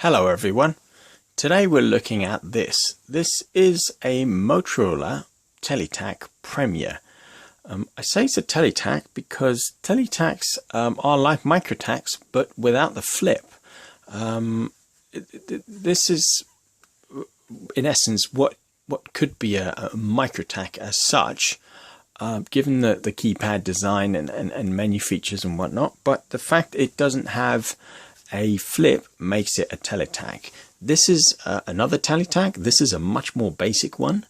Hello everyone. Today we're looking at this. This is a Motorola Teletac Premiere. I say it's a Teletac because Teletacs are like microtacs but without the flip. This is in essence what could be a microtac as such, given the keypad design and menu features and whatnot, but the fact it doesn't have a flip makes it a Teletac. This is another Teletac. This is a much more basic one.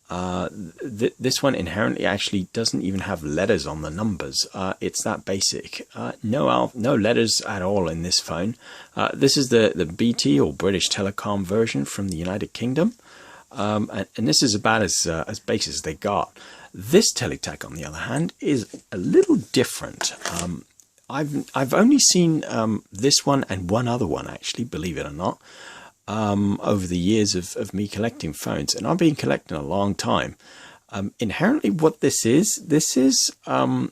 This one inherently actually doesn't even have letters on the numbers. It's that basic. No letters at all in this phone. This is the BT or British Telecom version from the United Kingdom, and this is about as basic as they got. This Teletac, on the other hand, is a little different. I've only seen this one and one other one, actually, believe it or not, over the years of me collecting phones, and I've been collecting a long time. Inherently, what this is an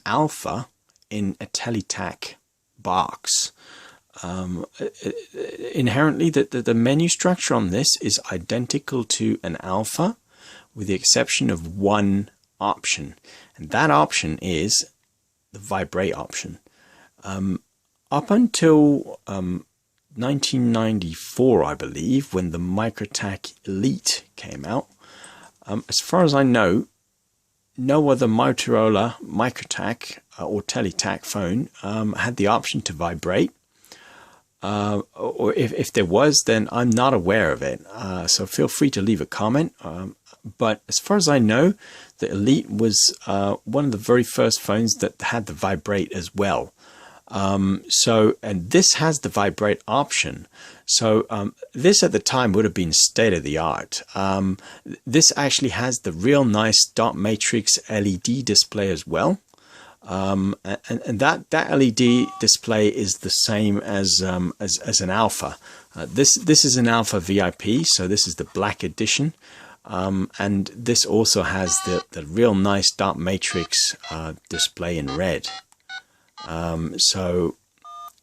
alpha in a Teletac box. Inherently, the menu structure on this is identical to an alpha, with the exception of one option, and that option is the vibrate option. Up until 1994, I believe, when the Microtac Elite came out, as far as I know, no other Motorola Microtac or Teletac phone had the option to vibrate. Or if there was, then I'm not aware of it. So feel free to leave a comment. But as far as I know, the Elite was one of the very first phones that had the vibrate as well. And this has the vibrate option. So this at the time would have been state of the art. This actually has the real nice dot matrix LED display as well. And that LED display is the same as an alpha. This is an alpha VIP, so this is the black edition. And this also has the real nice dot matrix display in red. So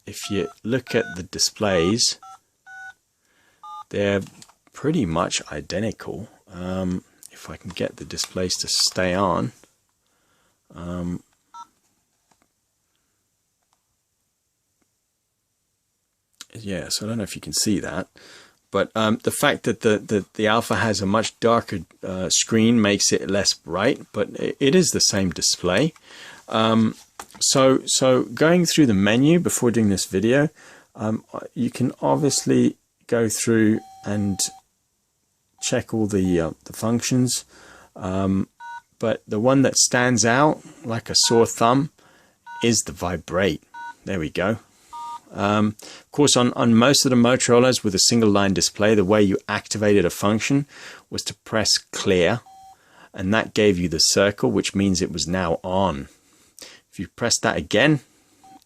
if you look at the displays, they're pretty much identical. If I can get the displays to stay on. Yeah, so I don't know if you can see that. But the fact that the alpha has a much darker screen makes it less bright, but it is the same display. So going through the menu before doing this video, you can obviously go through and check all the functions. But the one that stands out like a sore thumb is the vibrate. There we go. Of course, on most of the Motorola's with a single line display, the way you activated a function was to press clear, and that gave you the circle, which means it was now on. If you press that again,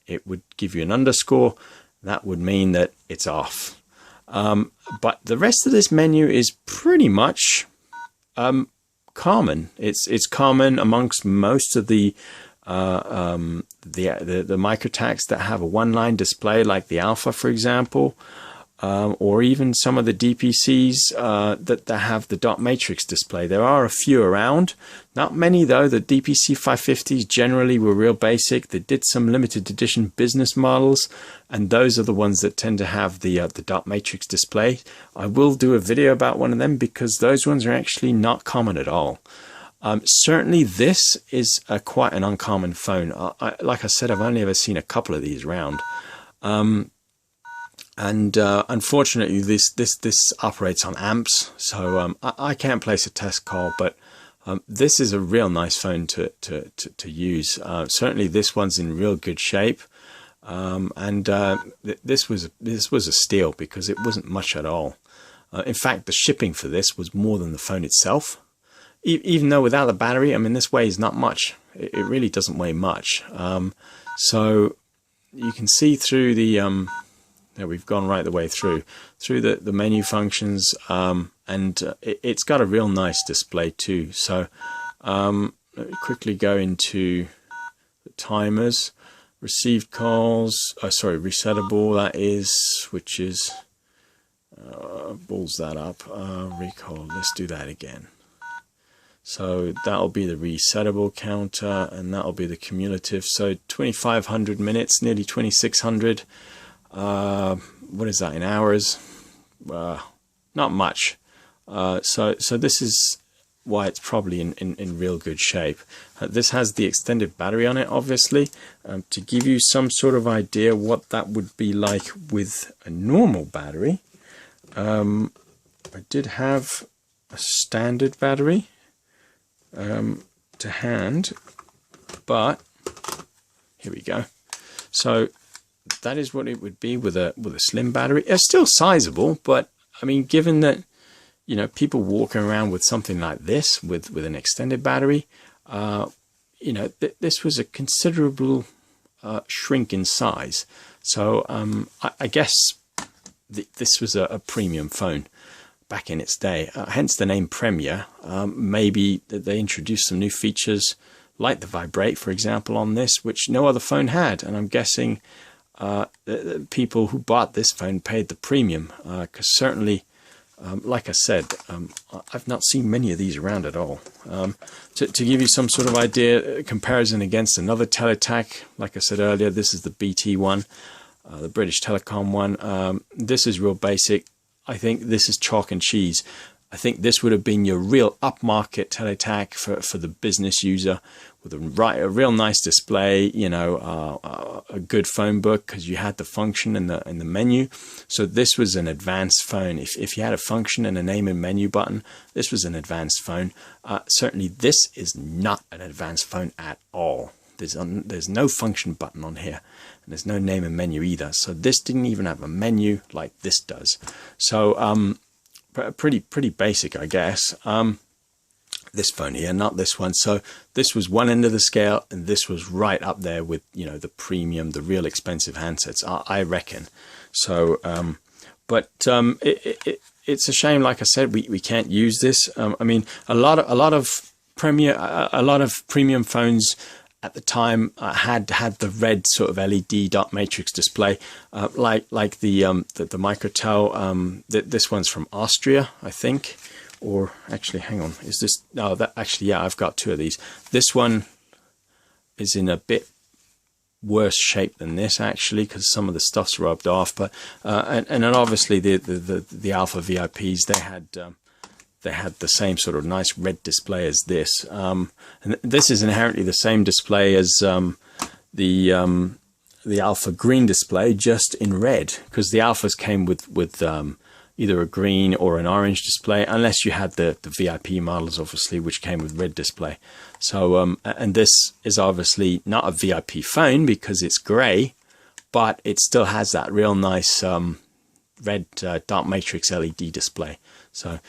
it would give you an underscore. That would mean that it's off. But the rest of this menu is pretty much common. It's common amongst most of the microtacs that have a one-line display, like the Alpha, for example, or even some of the DPCs that have the dot matrix display. There are a few around, not many though. The DPC 550s generally were real basic. They did some limited edition business models, and those are the ones that tend to have the dot matrix display. I will do a video about one of them because those ones are actually not common at all. Certainly this is quite an uncommon phone. Like I said, I've only ever seen a couple of these around. Unfortunately this operates on amps, so I can't place a test call, but this is a real nice phone to use. Certainly this one's in real good shape. This was a steal because it wasn't much at all. In fact, the shipping for this was more than the phone itself. Even though without the battery, I mean, this weighs not much. It really doesn't weigh much. So you can see through the we've gone right the way through the menu functions, and it's got a real nice display too. So let me quickly go into the timers. received calls, sorry, resettable, that is, which is, balls that up, recall, let's do that again. So that'll be the resettable counter, and that'll be the cumulative. So 2,500 minutes, nearly 2,600. What is that in hours? Not much. So this is why it's probably in real good shape. This has the extended battery on it, obviously, to give you some sort of idea what that would be like with a normal battery. I did have a standard battery to hand, but here we go. So that is what it would be with a slim battery. It's still sizable, but I mean, given that, you know, people walking around with something like this with an extended battery, you know, this was a considerable shrink in size. So I guess this was a premium phone back in its day, hence the name Premier. Maybe they introduced some new features like the vibrate, for example, on this, which no other phone had, and I'm guessing the people who bought this phone paid the premium, because certainly, like I said, I've not seen many of these around at all. To give you some sort of idea, comparison against another Teletac, like I said earlier, this is the BT one, the British Telecom one. This is real basic. I think this is chalk and cheese. I think this would have been your real upmarket Teletac for the business user, with a real nice display, you know, a good phone book, because you had the function in the menu. So this was an advanced phone. If you had a function and a name and menu button, this was an advanced phone. Certainly this is not an advanced phone at all. There's no function button on here, and there's no name and menu either. So this didn't even have a menu like this does. So pretty basic, I guess. This phone here, not this one. So this was one end of the scale, and this was right up there with, you know, the premium, the real expensive handsets, I reckon. So but it's a shame, like I said, we can't use this. I mean, a lot of premium phones at the time had the red sort of LED dot matrix display, like the Microtel. This one's from Austria, I think, or actually, hang on, is this? No, that actually, yeah, I've got two of these. This one is in a bit worse shape than this, actually, because some of the stuff's rubbed off. But and then obviously the Alpha VIPs, they had the same sort of nice red display as this, and this is inherently the same display as the Alpha green display, just in red, because the Alphas came with either a green or an orange display, unless you had the VIP models, obviously, which came with red display. So and this is obviously not a VIP phone because it's grey, but it still has that real nice red dot matrix LED display. So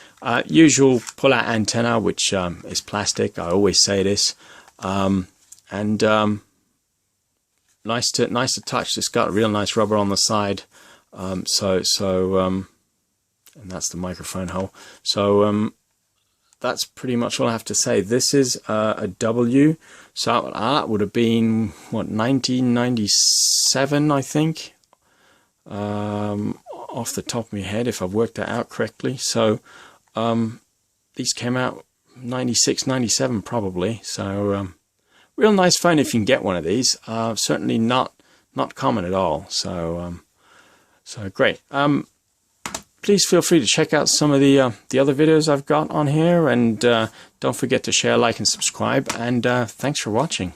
usual pull-out antenna, which is plastic. I always say this, and nice to touch. It's got real nice rubber on the side. And that's the microphone hole. So that's pretty much all I have to say. This is a W. So that would have been what, 1997, I think. Off the top of my head, if I've worked that out correctly. So these came out 96, 97 probably. So real nice phone if you can get one of these. Certainly not common at all. So so great. Please feel free to check out some of the other videos I've got on here, and don't forget to share, like, and subscribe. And thanks for watching.